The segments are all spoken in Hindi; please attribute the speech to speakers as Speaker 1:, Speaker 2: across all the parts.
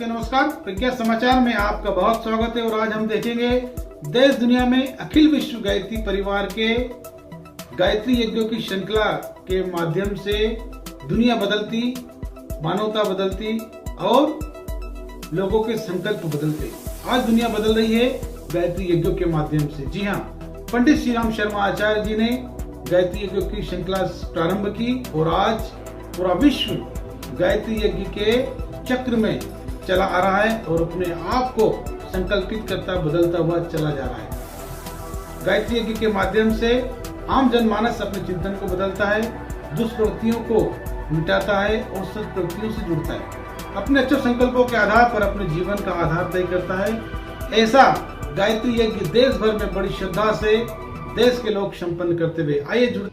Speaker 1: नमस्कार, प्रज्ञा समाचार में आपका बहुत स्वागत है। और आज हम देखेंगे देश दुनिया में अखिल विश्व गायत्री परिवार के गायत्री यज्ञों की श्रृंखला के माध्यम से दुनिया बदलती, मानवता बदलती और लोगों के संकल्प बदलते। आज दुनिया बदल रही है गायत्री यज्ञों के माध्यम से। जी हाँ, पंडित श्री राम शर्मा आचार्य जी ने गायत्री यज्ञों की श्रृंखला प्रारंभ की और आज पूरा विश्व गायत्री यज्ञ के चक्र में चला आ रहा है और अपने आप को संकल्पित करता, बदलता हुआ चला जा रहा है। गायत्री यज्ञ के माध्यम से आम जनमानस अपने चिंतन को बदलता है, दुष्प्रवृत्तियों को मिटाता है और सत्प्रवृत्तियों से जुड़ता है। अपने अच्छे संकल्पों के आधार पर अपने जीवन का आधार तय करता है। ऐसा गायत्री यज्ञ देश भर में बड़ी श्रद्धा से देश के लोग संपन्न करते हुए आइए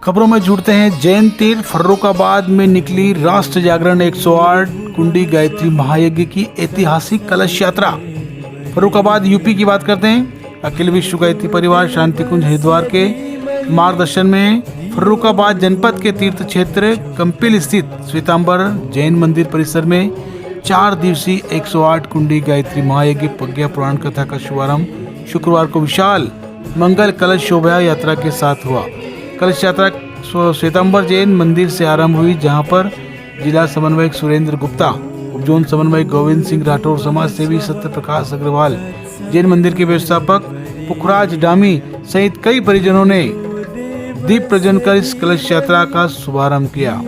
Speaker 1: खबरों में जुड़ते हैं। जैन तीर्थ फर्रुखाबाद में निकली राष्ट्र जागरण 108 कुंडी गायत्री महायज्ञ की ऐतिहासिक कलश यात्रा। फर्रुखाबाद यूपी की बात करते हैं। अखिल विश्व गायत्री परिवार शांति कुंज हरिद्वार के मार्गदर्शन में फर्रुखाबाद जनपद के तीर्थ क्षेत्र कंपिल स्थित श्वेतांबर जैन मंदिर परिसर में 4 दिवसीय 108 कुंडी गायत्री महायज्ञ प्रज्ञा पुराण कथा का शुभारंभ शुक्रवार को विशाल मंगल कलश शोभा यात्रा के साथ हुआ। कलश यात्रा श्वेतांबर जैन मंदिर से आरंभ हुई, जहां पर जिला समन्वयक सुरेंद्र गुप्ता, उपजोन समन्वयक गोविंद सिंह राठौर, समाज सेवी सत्य प्रकाश अग्रवाल, जैन मंदिर के व्यवस्थापक पुखराज डामी सहित कई परिजनों ने दीप प्रज्वलन कर इस कलश यात्रा का शुभारंभ किया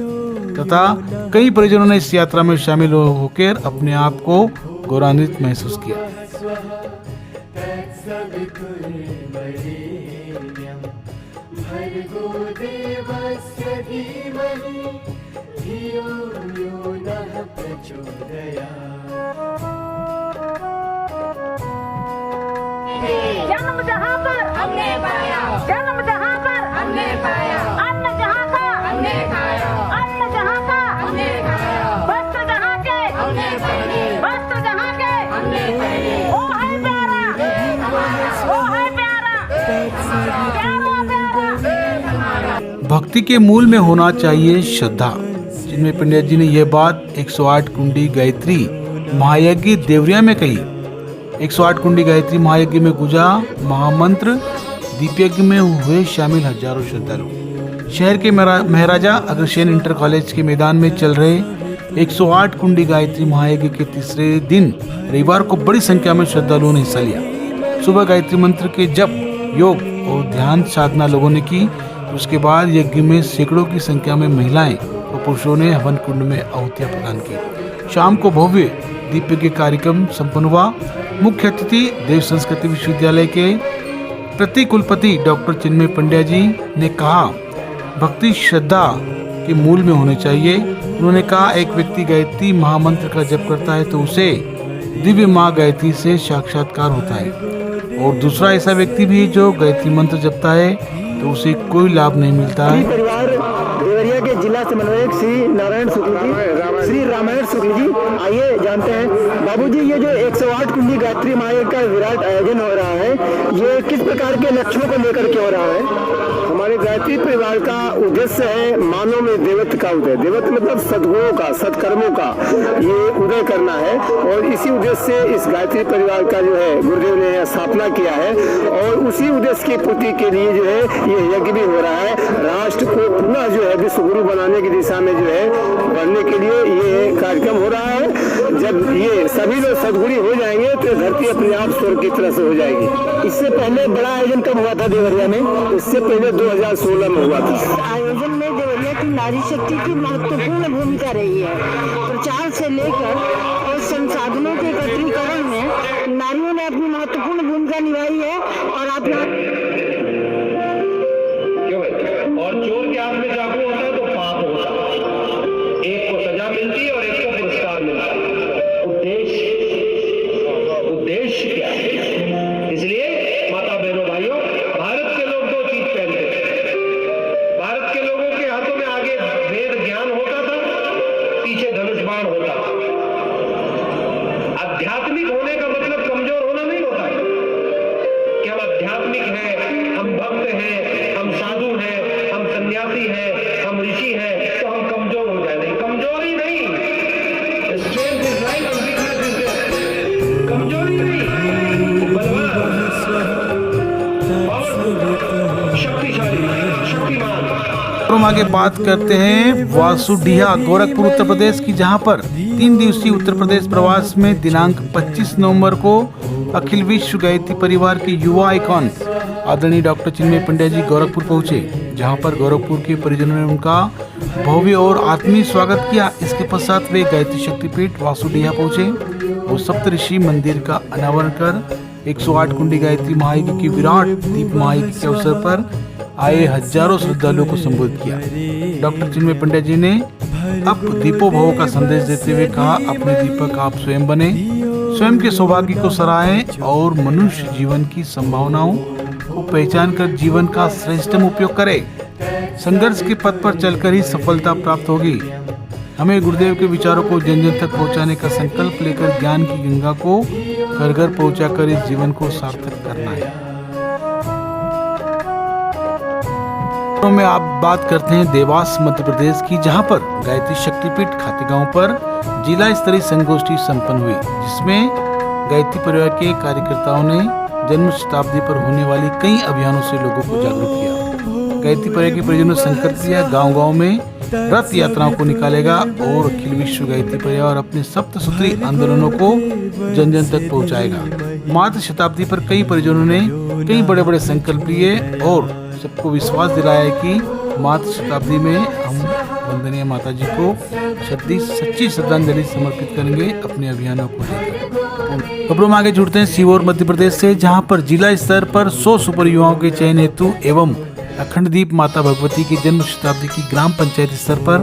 Speaker 1: तथा कई परिजनों ने इस यात्रा में शामिल होकर अपने आप को गौरवान्वित महसूस किया।
Speaker 2: जन्म जहाँ पर हमने पाया, जन्म जहाँ पर हमने पाया, अन्न जहाँ का हमने खाया, अन्न जहाँ का हमने खाया, वस्त्र जहाँ के हमने पहने, वस्त्र जहाँ के हमने पहने। ओ है प्यारा, ओ है प्यारा, प्यारा।
Speaker 1: भक्ति के मूल में होना चाहिए श्रद्धा। चिन्मय पंडित जी ने यह बात 108 कुंडी गायत्री महायज्ञ देवरिया में कही। 108 कुंडी गायत्री महायज्ञ में गुजा महामंत्र दीप यज्ञ में हुए शामिल हजारों श्रद्धालु। शहर के महाराजा अग्रसेन इंटर कॉलेज के मैदान में चल रहे 108 कुंडी गायत्री महायज्ञ के तीसरे दिन रविवार को बड़ी संख्या में श्रद्धालुओं ने हिस्सा लिया। सुबह गायत्री मंत्र के जप, योग और ध्यान साधना लोगों ने की। उसके बाद यज्ञ में सैकड़ों की संख्या में महिलाएं और पुरुषों ने हवन कुंड में आहुतियां प्रदान की। शाम को भव्य दीप यज्ञ कार्यक्रम संपन्न हुआ। मुख्य अतिथि देव संस्कृति विश्वविद्यालय के प्रति कुलपति डॉक्टर चिन्मय पंडित जी ने कहा, भक्ति श्रद्धा के मूल में होने चाहिए। उन्होंने कहा, एक व्यक्ति गायत्री महामंत्र का जप करता है तो उसे दिव्य माँ गायत्री से साक्षात्कार होता है, और दूसरा ऐसा व्यक्ति भी जो गायत्री मंत्र जपता है तो उसे कोई लाभ नहीं मिलता है।
Speaker 3: देवरिया के जिला समन्वयक श्री नारायण शुक्ल जी, श्री रामायण शुक्ल जी, आइए जानते हैं बाबूजी, ये जो 108 कुंडी गायत्री महायज्ञ का विराट आयोजन हो रहा है, ये किस प्रकार के लक्ष्यों को लेकर के हो रहा है? हमारे गायत्री परिवार का उद्देश्य है मानव में देवत्व का उदय। देवत्व मतलब सद्गुणों का, सत्कर्मों का ये उदय करना है, और इसी उद्देश्य से इस गायत्री परिवार का जो है गुरुदेव ने स्थापना किया है, और उसी उद्देश्य की पूर्ति के लिए जो है ये यज्ञ भी हो रहा है। राष्ट्र को पुनः जो है विश्व गुरु बनाने की दिशा में जो है बढ़ने के लिए ये कार्यक्रम हो रहा है। जब ये सभी लोग सद्गुणी हो जाएंगे तो धरती अपने आप स्वर्ग की तरह से हो जाएगी। इससे पहले बड़ा आयोजन कब हुआ था देवरिया में? इससे पहले 2016 में हुआ था।
Speaker 4: आयोजन में देवरिया की नारी शक्ति की महत्वपूर्ण भूमिका रही है। प्रचार से लेकर और संसाधनों के एकत्रीकरण में नारियों ने अपनी महत्वपूर्ण भूमिका निभाई है। और आप
Speaker 5: और चोर के हाथ में चाकू होता है तो पाप होता है। एक को सजा मिलती है और एक को पुरस्कार मिलता है। उद्देश्य क्या है? इसलिए माता बहनों भाइयों, भारत के लोग 2 चीज पहनते थे। भारत के लोगों के हाथों में आगे वेद ज्ञान होता था, पीछे धनुष बाण होता था।
Speaker 1: हम आगे बात करते हैं वासुडीहा गोरखपुर उत्तर प्रदेश की, जहां पर 3 दिवसीय उत्तर प्रदेश प्रवास में दिनांक 25 नवंबर को अखिल विश्व गायत्री परिवार के युवा आइकॉन आदरणीय डॉक्टर चिन्मय पंड्या जी गोरखपुर पहुंचे, जहां पर गोरखपुर के परिजनों ने उनका भव्य और आत्मीय स्वागत किया। इसके पश्चात वे गायत्री शक्तिपीठ वासुडीहा पहुंचे और सप्तऋषि मंदिर का अनावरण कर 108 कुंडी गायत्री महायज्ञ की विराट दीप महायज्ञ के अवसर पर आए हजारों श्रद्धालुओं को संबोधित किया। डॉक्टर चिन्मय पंड्या जी ने अब दीपो भव का संदेश देते हुए कहा, अपने दीपक आप स्वयं बने, स्वयं के सौभाग्य को सराहें और मनुष्य जीवन की संभावनाओं को पहचान कर जीवन का श्रेष्ठतम उपयोग करें। संघर्ष के पथ पर चलकर ही सफलता प्राप्त होगी। हमें गुरुदेव के विचारों को जन जन तक पहुंचाने का संकल्प लेकर ज्ञान की गंगा को घर घर पहुंचाकर इस जीवन को सार्थक करना है। में आप बात करते हैं देवास मध्य प्रदेश की, जहां पर गायत्री शक्तिपीठ खातेगांव पर जिला स्तरीय संगोष्ठी संपन्न हुई, जिसमें गायत्री परिवार के कार्यकर्ताओं ने जन्म शताब्दी पर होने वाली कई अभियानों से लोगों को जागरूक किया। गायत्री परिवार के परिजनों ने संकल्प लिया, गांव-गांव में रथ यात्राओं को निकालेगा और अखिल विश्व गायत्री परिवार अपने सप्तसूत्री आंदोलनों को जन जन तक पहुंचाएगा। मातृ शताब्दी पर कई परिजनों ने कई बड़े बड़े संकल्प लिए और सबको विश्वास दिलाया है कि मातृ शताब्दी में हम वंदनीय माता जी को सच्ची श्रद्धांजलि समर्पित करेंगे अपने अभियानों को लेकर। खबरों में आगे जुड़ते हैं सीहोर मध्य प्रदेश से, जहां पर जिला स्तर पर 100 सुपर युवाओं के चयन हेतु एवं अखंड दीप माता भगवती की जन्म शताब्दी की ग्राम पंचायत स्तर पर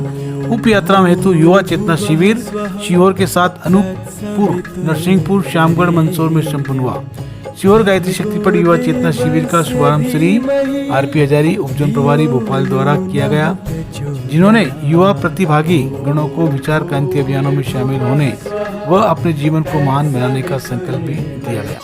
Speaker 1: उप यात्रा हेतु युवा चेतना शिविर सीहोर के साथ अनूपपुर, नरसिंहपुर, श्यामगढ़, मंदसौर में संपन्न हुआ। सीहोर गायत्री शक्तिपीठ युवा चेतना शिविर का शुभारंभ श्री आरपी हजारी उपजन प्रभारी भोपाल द्वारा किया गया, जिन्होंने युवा प्रतिभागी गणों को विचार क्रांति अभियानों में शामिल होने व अपने जीवन को महान बनाने का संकल्प भी दिया गया।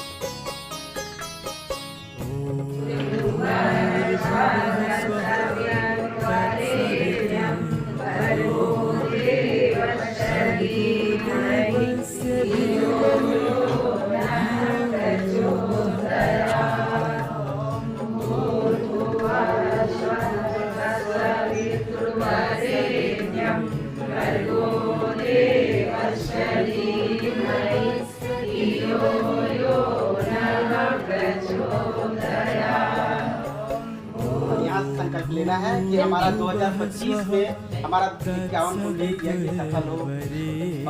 Speaker 6: संकल्प लेना है कि हमारा 2025 में हमारा 51 कुंडी यज्ञ सफल हो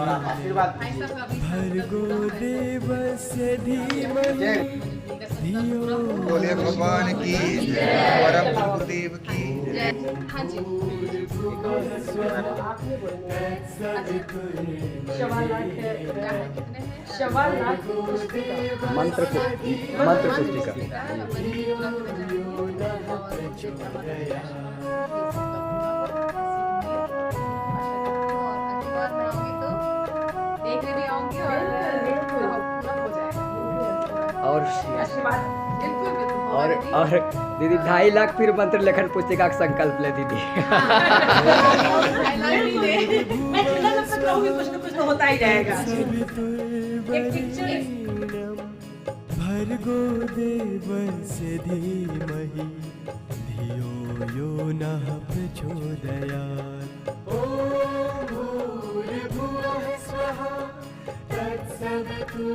Speaker 6: और आप आशीर्वाद
Speaker 7: बोले भगवान की परम गुरुदेव की।
Speaker 3: मंत्र पुस्तिका
Speaker 8: और दीदी 2.5 लाख फिर मंत्र लेखन पुस्तिका का संकल्प ले दीदी।
Speaker 2: कुछ तो होता ही जाएगा।
Speaker 9: भर्गो देवस्य धीमहि धियो यो नः प्रचोदयात्। ॐ भूर्भुवः स्वः तत्सवितुर्वरेण्यम्